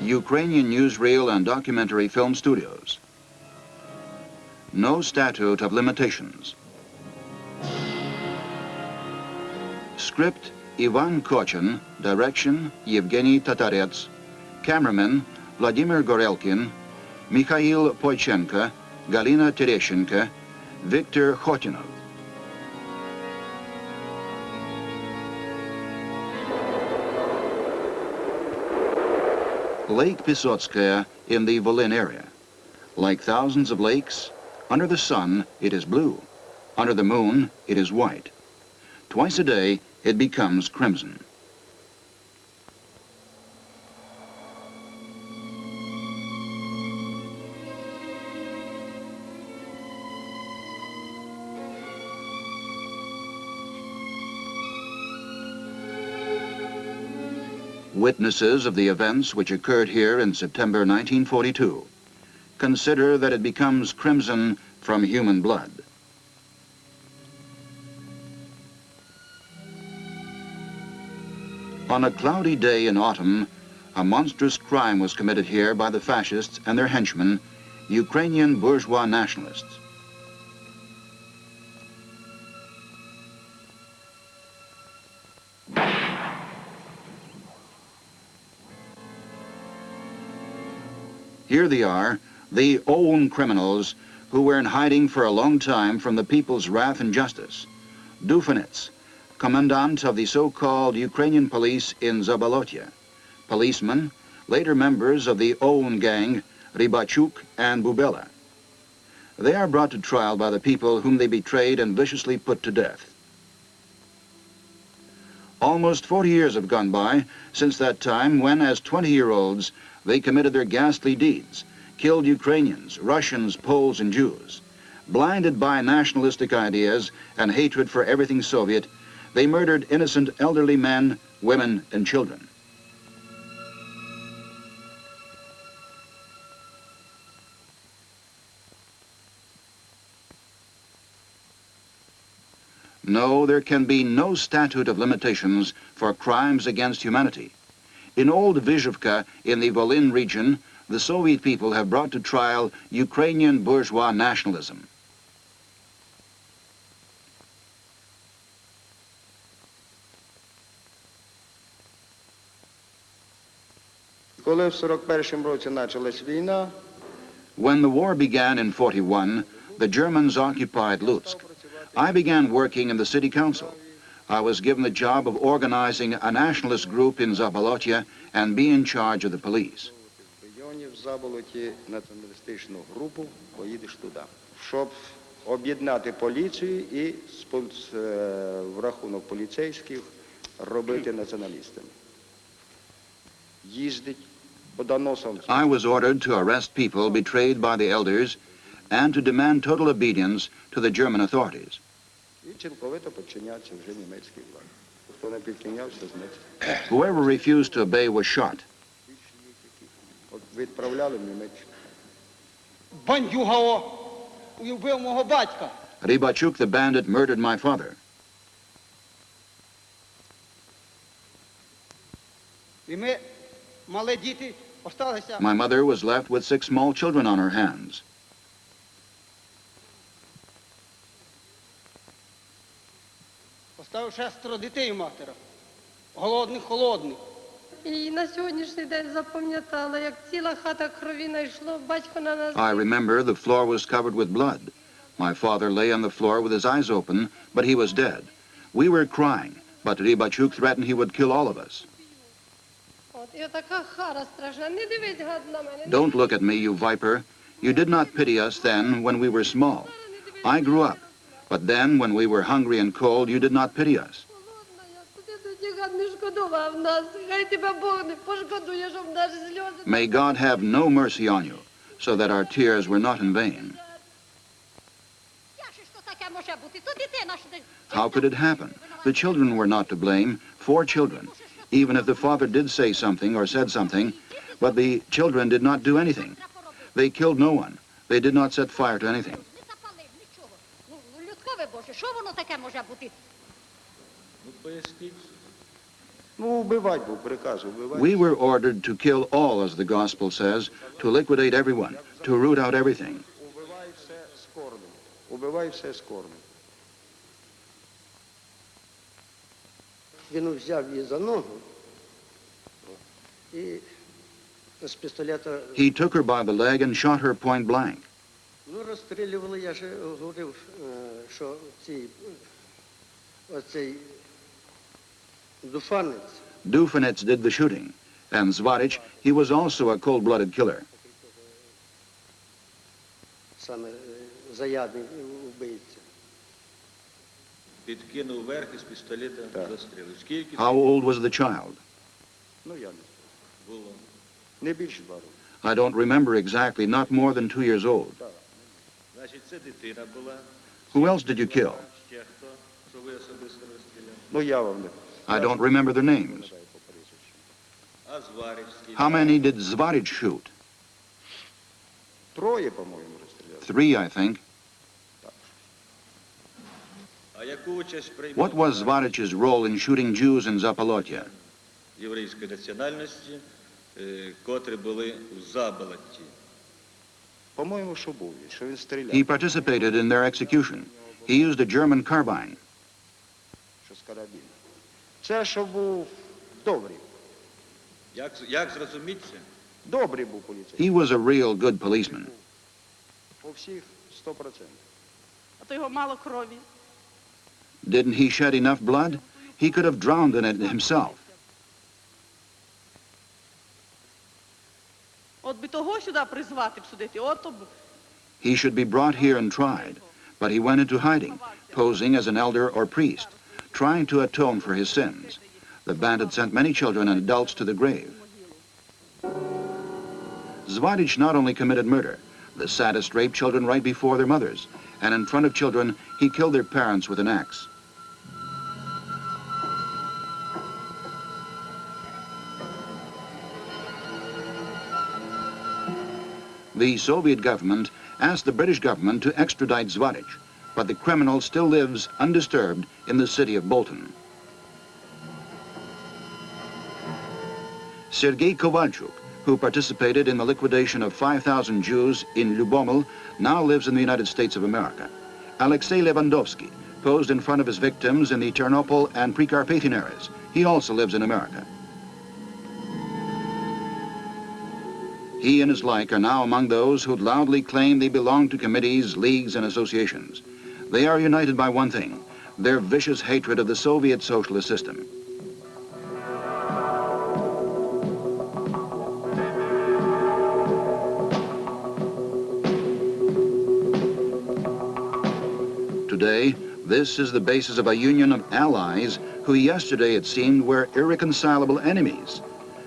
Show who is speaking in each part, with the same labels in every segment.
Speaker 1: Ukrainian newsreel and documentary film studios. No statute of limitations. Script Ivan Kochin, direction Yevgeny Tatarets, cameramen Vladimir Gorelkin, Mikhail Poichenko, Galina Tereshenko, Viktor Khotinov. Lake Pesotskaya in the Volyn area. Like thousands of lakes, under the sun it is blue. Under the moon it is white. Twice a day it becomes crimson. Witnesses of the events which occurred here in September 1942 consider that it becomes crimson from human blood. On a cloudy day in autumn, a monstrous crime was committed here by the fascists and their henchmen, Ukrainian bourgeois nationalists. Here they are, the ОУН criminals who were in hiding for a long time from the people's wrath and justice. Dufanец, commandant of the so-called Ukrainian police in Zabolotye. Policemen, later members of the ОУН gang, Rybachuk and Bubela. They are brought to trial by the people whom they betrayed and viciously put to death. Almost 40 years have gone by since that time when, as 20-year-olds, they committed their ghastly deeds, killed Ukrainians, Russians, Poles, and Jews. Blinded by nationalistic ideas and hatred for everything Soviet, they murdered innocent elderly men, women, and children. No, there can be no statute of limitations for crimes against humanity. In Old Vyzhivka, in the Volyn region, the Soviet people have brought to trial Ukrainian bourgeois nationalism.
Speaker 2: When
Speaker 1: the war began in 41, the Germans occupied Lutsk. I began working in the city council. I was given the job of organizing a nationalist group in Zabolotye and be in charge of the police.
Speaker 2: Об'єднати поліцію і в рахунок поліцейських робити націоналістами. Їздить по доносам.
Speaker 1: I was ordered to arrest people betrayed by the elders and to demand total obedience to the German authorities.
Speaker 2: І цілковито підчинятися вже німецькій владі. Хто не підчинявся, значить.
Speaker 1: Whoever refused to obey was shot.
Speaker 2: От відправляли в Німеччину.
Speaker 3: Бандюга убив мого батька.
Speaker 1: Rybachuk, the bandit, murdered my father.
Speaker 3: І ми, мали діти, осталися.
Speaker 1: My mother was left with 6 small children on her hands.
Speaker 3: Поставив 6 дітей у матера. Голодних, холодних.
Speaker 4: І на сьогоднішній день запам'ятала, як ціла хата крові найшло, батько на нас.
Speaker 1: I remember the floor was covered with blood. My father lay on the floor with his eyes open, but he was dead. We were crying, but Rybachuk threatened he would kill all of us. Don't look at me, you viper. You did not pity us then when we were small. I grew up, but then when we were hungry and cold, you did not pity us. May God have no mercy on you, so that our tears were not in vain. How could it happen? The children were not to blame, 4 children. Even if the father did say something or said something, but the children did not do anything. They killed no one. They did not set fire to anything.
Speaker 2: Ну, убивать був, приказ убивать.
Speaker 1: We were ordered to kill all, as the gospel says, to liquidate everyone, to root out everything.
Speaker 2: Убивай все з корнем. Убивай все з корнем.
Speaker 3: Він взяв її за ногу і з пістолета,
Speaker 1: He took her by the leg and shot her point blank.
Speaker 3: ну, розстрілювали, я ж говорив, що оцей Дуфанець,
Speaker 1: Dufanец did the shooting, and Zvaric, he was also a cold-blooded killer.
Speaker 3: саме заядний вбивця.
Speaker 5: Підкинув вверх із пістолета, застрілив. Скільки
Speaker 1: How old was the child?
Speaker 2: Ну, я не
Speaker 5: було?
Speaker 2: Не більше 2 роки.
Speaker 1: I don't remember exactly, not more than 2 years old.
Speaker 5: Значить, це дитина була.
Speaker 1: Who else did you kill?
Speaker 5: Ще хто, що ви особисто розстріляли?
Speaker 2: Ну, я вам не
Speaker 1: I don't remember their names.
Speaker 5: А Зварівський?
Speaker 1: How many did Zvaric shoot?
Speaker 2: 3, по-моєму, розстріляли.
Speaker 1: 3, I think.
Speaker 5: А яку участь приймав
Speaker 1: What was Zvaric's role in shooting Jews in Zaporozhye?
Speaker 5: єврейської національності, котрі були в Заболотті?
Speaker 2: По-моєму, що був, що він стріляв.
Speaker 1: He participated in their execution. He used a German carbine.
Speaker 2: Що з карабіна. Це, що був добрий.
Speaker 5: Як зрозуміти це?
Speaker 2: Добрий був поліцейський.
Speaker 1: He was a real good policeman.
Speaker 2: По всіх 100%.
Speaker 6: А то його мало крові.
Speaker 1: Didn't he shed enough blood? He could have drowned in it himself.
Speaker 6: От би того сюди призвати, судити, ото б.
Speaker 1: He should be brought here and tried, but he went into hiding, posing as an elder or priest, trying to atone for his sins. The band had sent many children and adults to the grave. Zvaric not only committed murder, the saddest raped children right before their mothers, and in front of children, he killed their parents with an axe. The Soviet government asked the British government to extradite Zvaric, but the criminal still lives undisturbed in the city of Bolton. Sergei Kovalchuk, who participated in the liquidation of 5,000 Jews in Lyubomel, now lives in the United States of America. Alexei Lewandowski posed in front of his victims in the Ternopil and Precarpathian areas. He also lives in America. He and his like are now among those who loudly claim they belong to committees, leagues, and associations. They are united by one thing, their vicious hatred of the Soviet socialist system. Today, this is the basis of a union of allies who yesterday it seemed were irreconcilable enemies.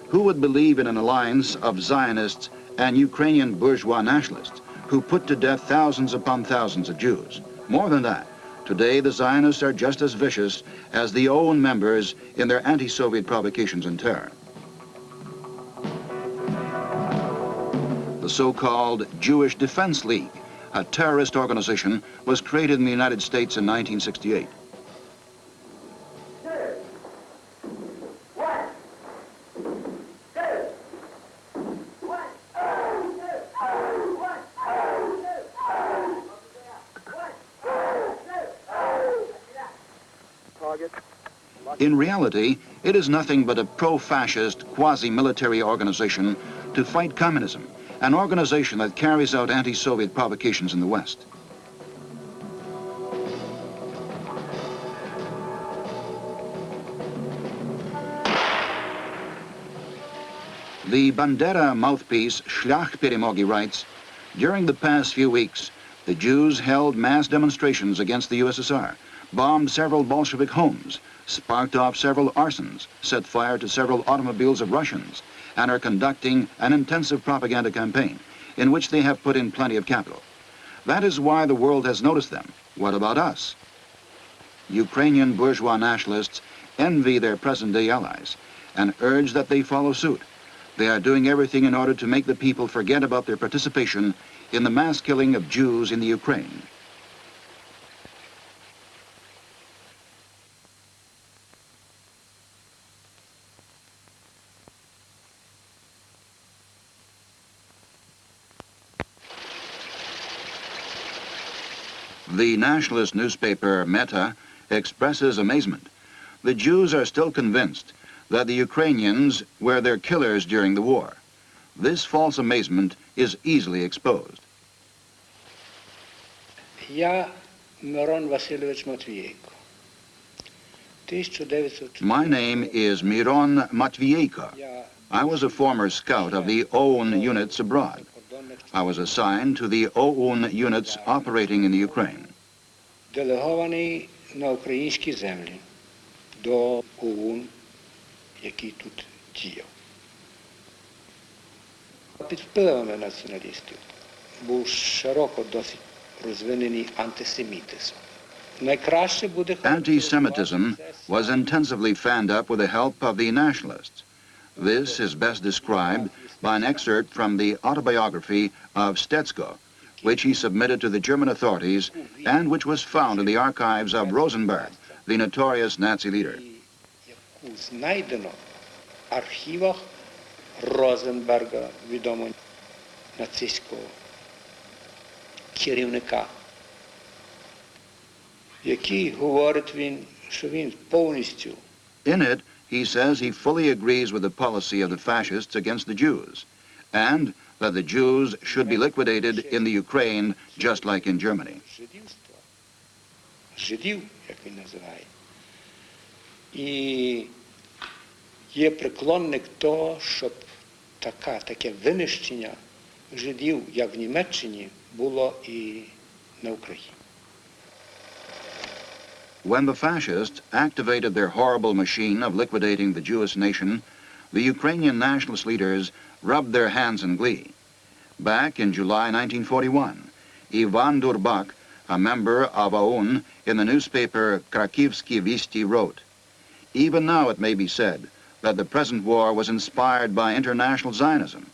Speaker 1: Who would believe in an alliance of Zionists and Ukrainian bourgeois nationalists who put to death thousands upon thousands of Jews? More than that, today the Zionists are just as vicious as the ОУН members in their anti-Soviet provocations and terror. The so-called Jewish Defense League, a terrorist organization, was created in the United States in 1968. In reality, it is nothing but a pro-fascist, quasi-military organization to fight communism, an organization that carries out anti-Soviet provocations in the West. The Bandera mouthpiece Shlach Perimogi writes, during the past few weeks, the Jews held mass demonstrations against the USSR, bombed several Bolshevik homes, sparked off several arsons, set fire to several automobiles of Russians, and are conducting an intensive propaganda campaign in which they have put in plenty of capital. That is why the world has noticed them. What about us? Ukrainian bourgeois nationalists envy their present-day allies and urge that they follow suit. They are doing everything in order to make the people forget about their participation in the mass killing of Jews in the Ukraine. The nationalist newspaper Meta expresses amazement. The Jews are still convinced that the Ukrainians were their killers during the war. This false amazement is easily exposed.
Speaker 7: Я Мирон Васильович Матвієнко. 1900.
Speaker 1: My name is Miron Matvienko. I was a former scout of the ОУН units abroad. I was assigned to the ОУН units operating in the Ukraine.
Speaker 7: Делегований на українські землі до ОУН, який тут діяв. Під впливами націоналістів був широко досить розвинений антисемітизм. Найкраще буде
Speaker 1: Anti-Semitism was intensively fanned up with the help of the nationalists. This is best described by an excerpt from the autobiography of Stetsko, which he submitted to the German authorities and which was found in the archives of Rosenberg, the notorious Nazi leader.
Speaker 7: яку знайдено в архівах Розенберга, відомого нацистського керівника, який говорить він, що він повністю
Speaker 1: In it, he says he fully agrees with the policy of the fascists against the Jews, and that the Jews should be liquidated in the Ukraine just like in Germany.
Speaker 7: жидів, як він називає. І є преклонник того, щоб таке винищення жидів, як в Німеччині, було і на Україні.
Speaker 1: When the fascists activated their horrible machine of liquidating the Jewish nation, the Ukrainian nationalist leaders rubbed their hands in glee. Back in July 1941, Ivan Durbak, a member of ОУН, in the newspaper Krakivsky Visti wrote, "Even now it may be said that the present war was inspired by international Zionism.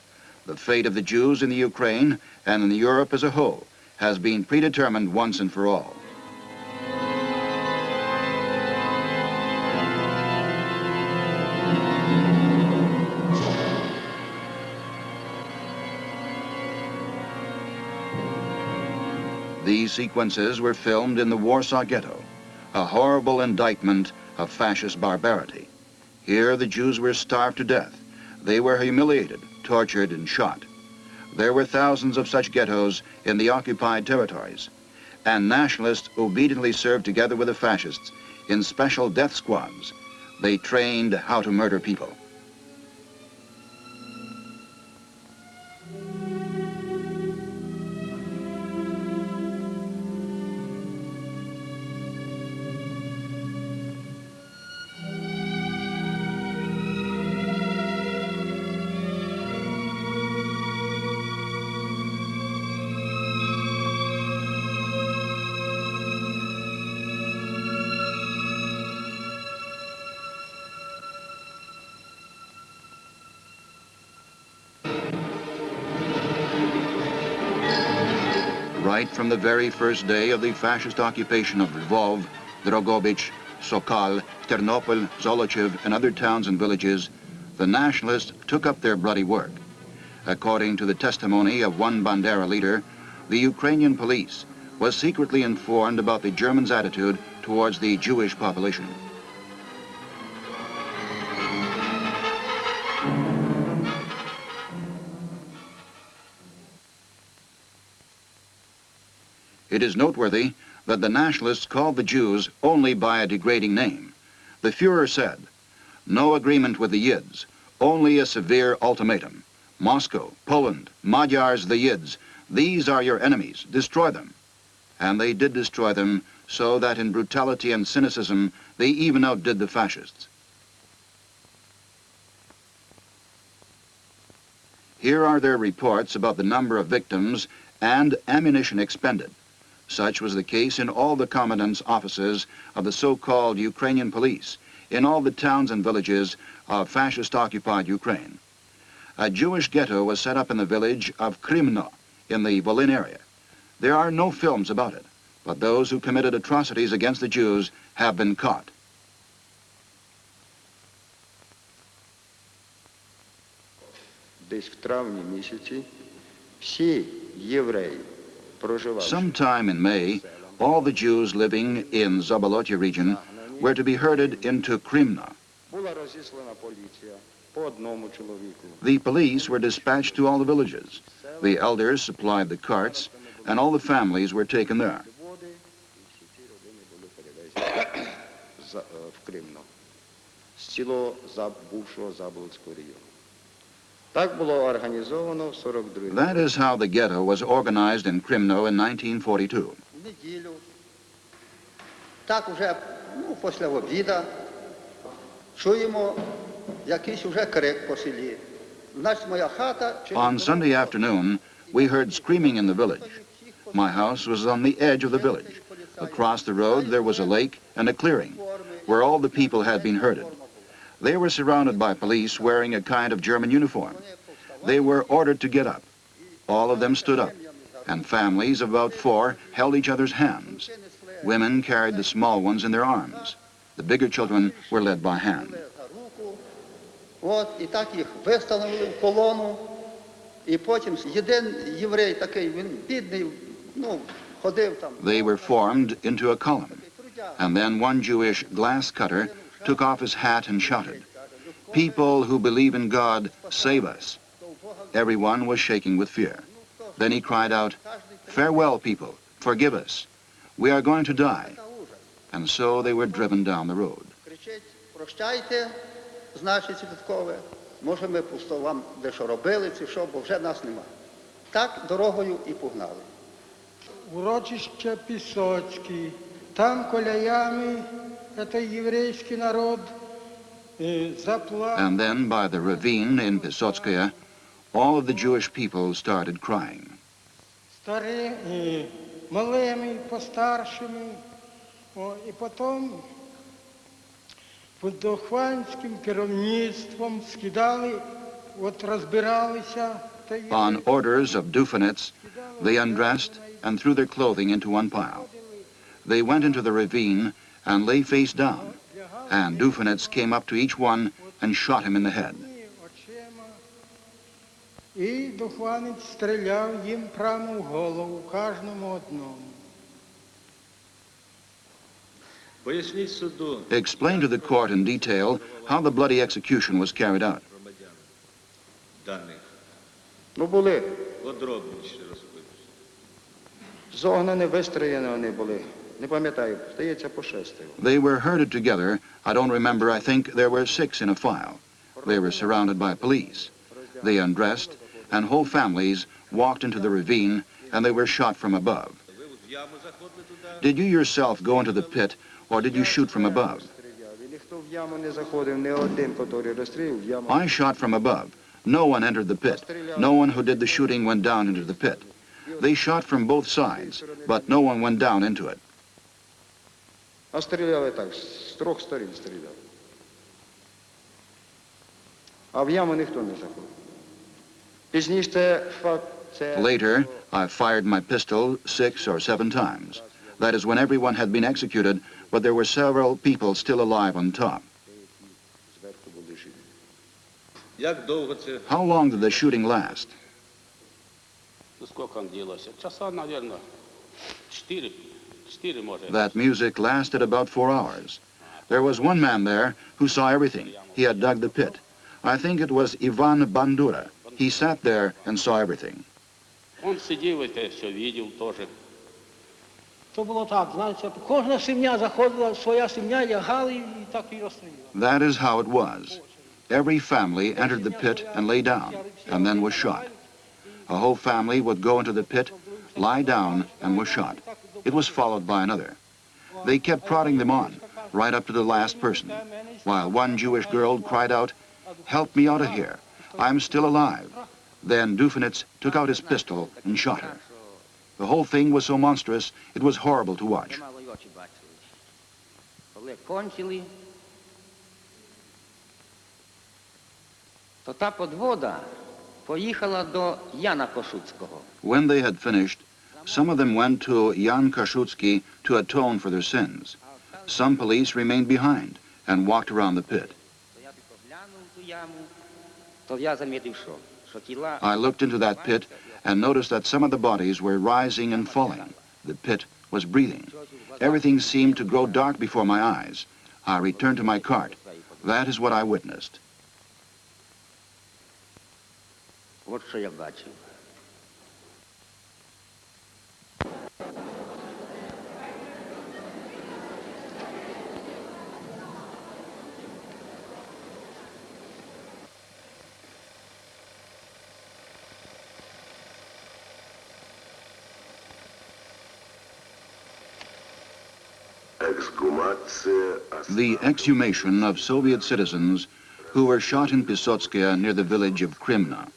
Speaker 1: The fate of the Jews in the Ukraine and in Europe as a whole has been predetermined once and for all." These sequences were filmed in the Warsaw Ghetto, a horrible indictment of fascist barbarity. Here the Jews were starved to death. They were humiliated, tortured, and shot. There were thousands of such ghettos in the occupied territories, and nationalists obediently served together with the fascists in special death squads. They trained how to murder people. Right from the very first day of the fascist occupation of Lvov, Drogobich, Sokal, Ternopil, Zolochiv, and other towns and villages, the nationalists took up their bloody work. According to the testimony of one Bandera leader, the Ukrainian police was secretly informed about the Germans' attitude towards the Jewish population. It is noteworthy that the nationalists called the Jews only by a degrading name. The Führer said, "No agreement with the Yids, only a severe ultimatum. Moscow, Poland, Magyars, the Yids, these are your enemies, destroy them." And they did destroy them, so that in brutality and cynicism they even outdid the fascists. Here are their reports about the number of victims and ammunition expended. Such was the case in all the commandant's offices of the so-called Ukrainian police, in all the towns and villages of fascist-occupied Ukraine. A Jewish ghetto was set up in the village of Krymno in the Volyn area. There are no films about it, but those who committed atrocities against the Jews have been caught.
Speaker 2: Десь в травні місяці всі євреї проживали.
Speaker 1: Sometime in May, All the Jews living in Zabolotye region were to be herded into Krymna.
Speaker 2: Була розіслана поліція по одному чоловіку.
Speaker 1: The police were dispatched to all the villages. The elders supplied the carts, and all the families were taken there.
Speaker 2: Води, і всі ці родини були перевезені в Кримно з цілого бувшого Заболотського району. Так було організовано в 42-му.
Speaker 1: That is how the ghetto was organized in Krymno in 1942.
Speaker 3: В неділю. Так уже, після обіда, чуємо якийсь уже крик по селі. Значить, моя хата...
Speaker 1: On Sunday afternoon, we heard screaming in the village. My house was on the edge of the village. Across the road, there was a lake and a clearing, where all the people had been herded. They were surrounded by police wearing a kind of German uniform. They were ordered to get up. All of them stood up, and families of about 4 held each other's hands. Women carried the small ones in their arms. The bigger children were led by hand.
Speaker 3: От, і так їх виставили в колону. І потім один єврей такий, він бідний, ходив там.
Speaker 1: They were formed into a column, and then one Jewish glass cutter took off his hat and shouted, "People who believe in God, save us." Everyone was shaking with fear. Then he cried out, "Farewell, people, forgive us. We are going to die." And so they were driven down the road.
Speaker 3: Кричить, прощайте, значить, святкове. Може, ми просто вам дещо робили, чи що, бо вже нас нема. Так дорогою і погнали.
Speaker 8: Урочище Песочки. Там коля ями, это еврейский народ, заплакал.
Speaker 1: And then by the ravine in Pesotskaya, all of the Jewish people started crying.
Speaker 8: Старі, малими, постаршими. І потім під Дуфанським керівництвом скидали, розбиралися.
Speaker 1: On orders of Dufanец, they undressed and threw their clothing into one pile. They went into the ravine and lay face down, and Dufanec came up to each one and shot him in the head.
Speaker 8: І Дуфанець стріляв їм прямо в голову, кожному одному.
Speaker 1: Explain to the court in detail how the bloody execution was carried out.
Speaker 2: Були. Зогнані, вистроєні вони були. Не пам'ятаю, здається, по 6.
Speaker 1: They were herded together. I don't remember, I think there were 6 in a file. They were surrounded by police. They undressed, and whole families walked into the ravine, and they were shot from above. Did you yourself go into the pit, or did you shoot from above? I shot from above. No one entered the pit. No one who did the shooting went down into the pit. They shot from both sides, but no one went down into it.
Speaker 2: А стріляли так, з 3 сторін стріляли. А в яму ніхто не заходив. Пізніше це факт.
Speaker 1: Later, I fired my pistol 6 or 7 times. That is when everyone had been executed, but there were several people still alive on top. How long did the shooting last? That music lasted about 4 hours. There was one man there who saw everything. He had dug the pit. I think it was Ivan Bandura. He sat there and saw everything.
Speaker 3: То було так, знаєте, кожна сім'я заходила, своя сім'я, лягали і так і розстріляли.
Speaker 1: That is how it was. Every family entered the pit and lay down, and then was shot. A whole family would go into the pit, lie down, and was shot. It was followed by another. They kept prodding them on, right up to the last person, while one Jewish girl cried out, "Help me out of here. I'm still alive." Then Dufanec took out his pistol and shot her. The whole thing was so monstrous, it was horrible to watch.
Speaker 9: Коли кончили, то та подвода поїхала до Яна Кошуцького.
Speaker 1: When they had finished, some of them went to Jan Kashutsky to atone for their sins. Some police remained behind and walked around the pit. I looked into that pit and noticed that some of the bodies were rising and falling. The pit was breathing. Everything seemed to grow dark before my eyes. I returned to my cart. That is what I witnessed.
Speaker 9: От що я бачив.
Speaker 1: The exhumation of Soviet citizens who were shot in Pesotskaya near the village of Krymna.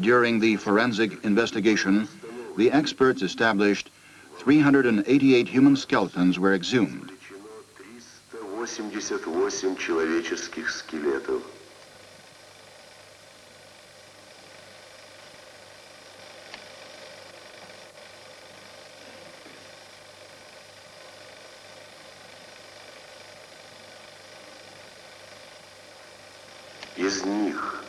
Speaker 1: During the forensic investigation, the experts established 388 human skeletons were exhumed.
Speaker 10: человеческих скелетов. Из них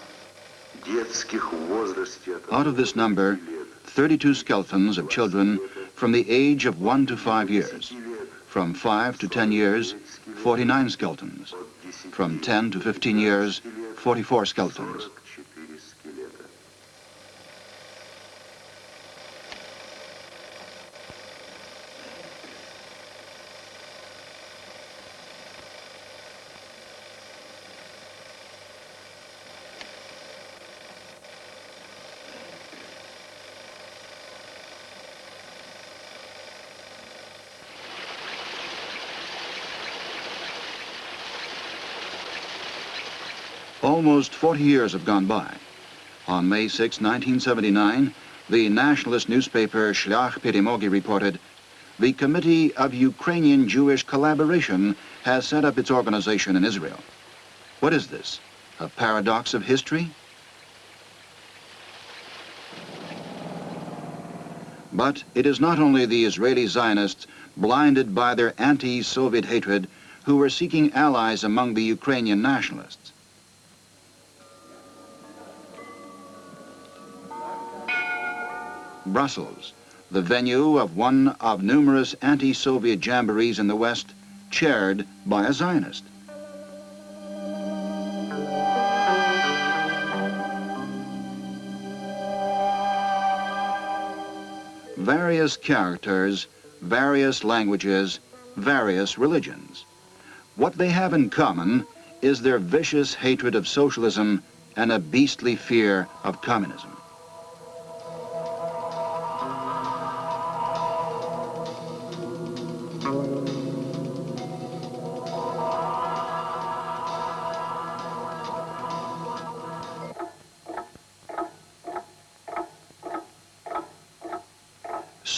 Speaker 10: детских в возрасте
Speaker 1: Out of this number, 32 skeletons of children from the age of 1 to 5 years. From 5 to 10 years, 49 skeletons. From 10 to 15 years, 44 skeletons. Almost 40 years have gone by. On May 6, 1979, the nationalist newspaper Shlach Perimogi reported, "The Committee of Ukrainian Jewish Collaboration has set up its organization in Israel." What is this? A paradox of history? But it is not only the Israeli Zionists, blinded by their anti-Soviet hatred, who were seeking allies among the Ukrainian nationalists. Brussels, the venue of one of numerous anti-Soviet jamborees in the West, chaired by a Zionist. Various characters, various languages, various religions. What they have in common is their vicious hatred of socialism and a beastly fear of communism.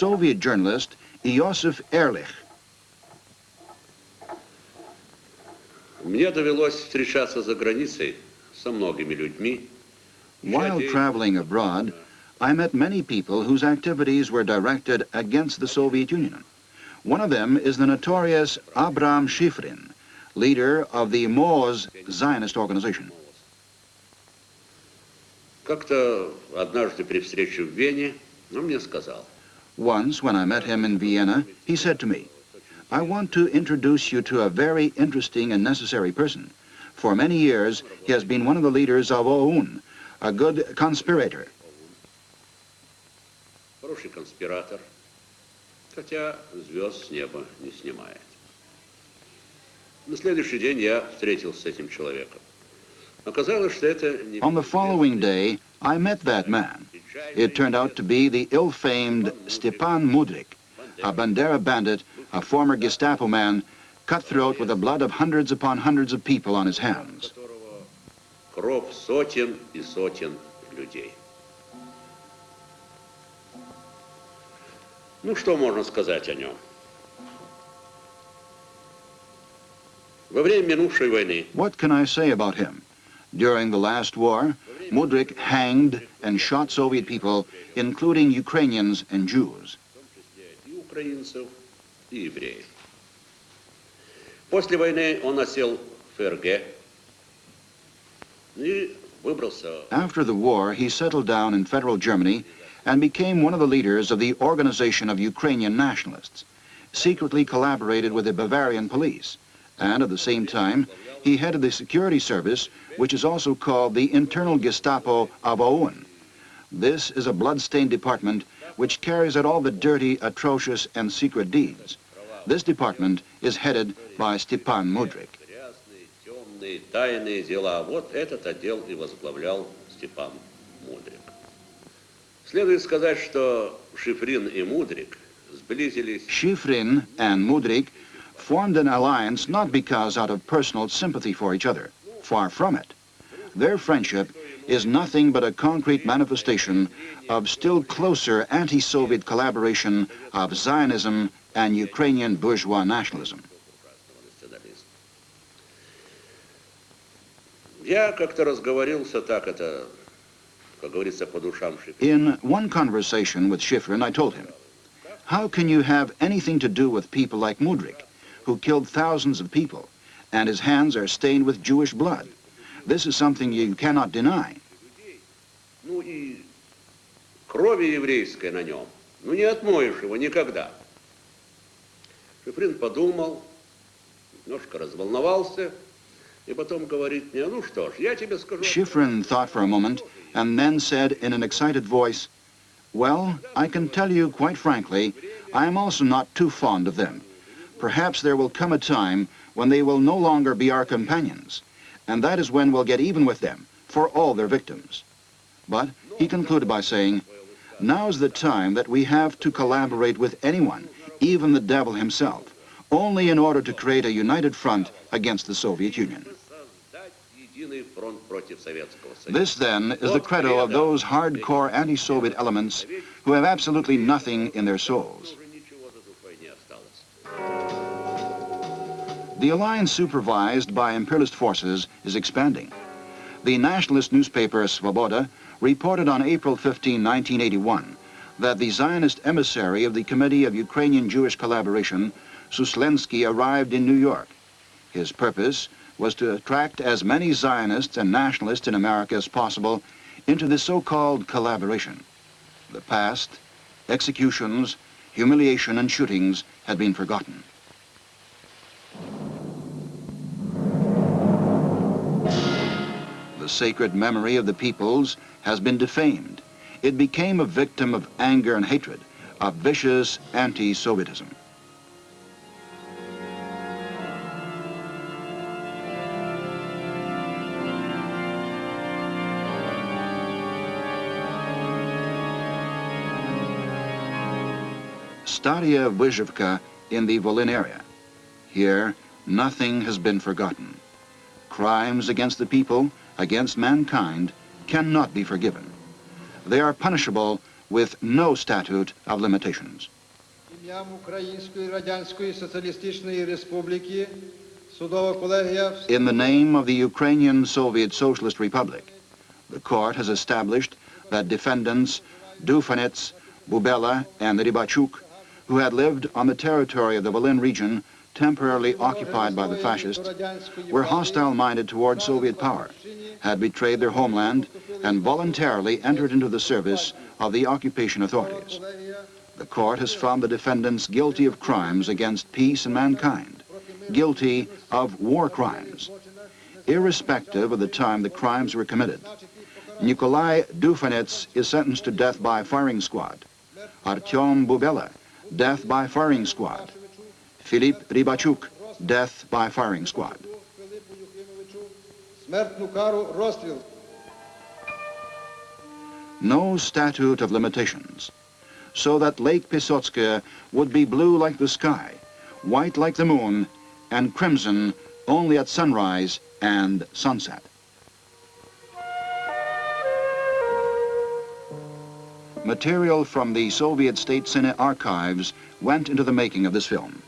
Speaker 1: Soviet journalist Iosif Ehrlich.
Speaker 11: Мне довелось встречаться за границей со многими людьми.
Speaker 1: While traveling abroad, I met many people whose activities were directed against the Soviet Union. One of them is the notorious Abram Shifrin, leader of the Moz Zionist organization.
Speaker 11: Как-то однажды при встрече в Вене он мне сказал:
Speaker 1: Once, when I met him in Vienna, he said to me, "I want to introduce you to a very interesting and necessary person. For many years, he has been one of the leaders of ОУН, a good conspirator."
Speaker 11: Хороший конспиратор, хотя звезд с неба не снимает. На следующий день я встретился с этим человеком. Оказалось, что это не...
Speaker 1: On the following day, I met that man. It turned out to be the ill-famed Stepan Mudrik, a Bandera bandit, a former Gestapo man, cutthroat with the blood of hundreds upon hundreds of people on his hands.
Speaker 11: Кровь сотен и сотен людей. Ну, что можно сказать о нем? Во время минувшей войны
Speaker 1: What can I say about him? During the last war, Mudrik hanged and shot Soviet people, including Ukrainians and Jews.
Speaker 11: украинцев и евреев. После войны он осел в ФРГ и выбрался.
Speaker 1: After the war, he settled down in federal Germany and became one of the leaders of the Organization of Ukrainian Nationalists, secretly collaborated with the Bavarian police, and at the same time, he headed the security service, which is also called the Internal Gestapo of OUN. This is a blood-stained department which carries out all the dirty, atrocious, and secret deeds. This department is headed by Stepan Mudrik.
Speaker 11: Тайные дела. Вот этот отдел и возглавлял Степан Мудрик. Следует сказать, что Шифрин и Мудрик сблизились.
Speaker 1: Schifrin and Mudrik formed an alliance not because out of personal sympathy for each other. Far from it. Their friendship is nothing but a concrete manifestation of still closer anti-Soviet collaboration of Zionism and Ukrainian bourgeois nationalism.
Speaker 11: Я как-то разговорился так, это, как говорится, по душам Шифрина.
Speaker 1: In one conversation with Schifrin, I told him, how can you have anything to do with people like Mudrik, who killed thousands of people, and his hands are stained with Jewish blood? This is something you cannot deny.
Speaker 11: Ну и крови еврейской на нем, ну не отмоешь его никогда. Шифрин подумал, немножко разволновался, и потом говорит мне, ну что ж, я тебе скажу...
Speaker 1: Schifrin thought for a moment and then said in an excited voice, well, I can tell you quite frankly, I am also not too fond of them. Perhaps there will come a time when they will no longer be our companions, and that is when we'll get even with them for all their victims. But he concluded by saying, now's the time that we have to collaborate with anyone, even the devil himself, only in order to create a united front against the Soviet Union. This, then, is the credo of those hardcore anti-Soviet elements who have absolutely nothing in their souls. The alliance supervised by imperialist forces is expanding. The nationalist newspaper Svoboda reported on April 15, 1981, that the Zionist emissary of the Committee of Ukrainian Jewish Collaboration, Suslensky, arrived in New York. His purpose was to attract as many Zionists and nationalists in America as possible into the so-called collaboration. The past, executions, humiliation, and shootings had been forgotten. The sacred memory of the peoples has been defamed. It became a victim of anger and hatred, of vicious anti-Sovietism. Staria Wyzhivka in the Volyn area. Here, nothing has been forgotten. Crimes against the people, against mankind, cannot be forgiven. They are punishable with no statute of limitations. In the name of the Ukrainian Soviet Socialist Republic, the court has established that defendants Dufanец, Bubela, and Rybachuk, who had lived on the territory of the Volyn region temporarily occupied by the fascists, were hostile-minded toward Soviet power, had betrayed their homeland, and voluntarily entered into the service of the occupation authorities. The court has found the defendants guilty of crimes against peace and mankind, guilty of war crimes, irrespective of the time the crimes were committed. Nikolai Dufanец is sentenced to death by firing squad. Артемом Бубелой, death by firing squad. Филиппом Рыбачуком, death by firing squad. No statute of limitations, so that Lake Pysotskaya would be blue like the sky, white like the moon, and crimson only at sunrise and sunset. Material from the Soviet State Cine archives went into the making of this film.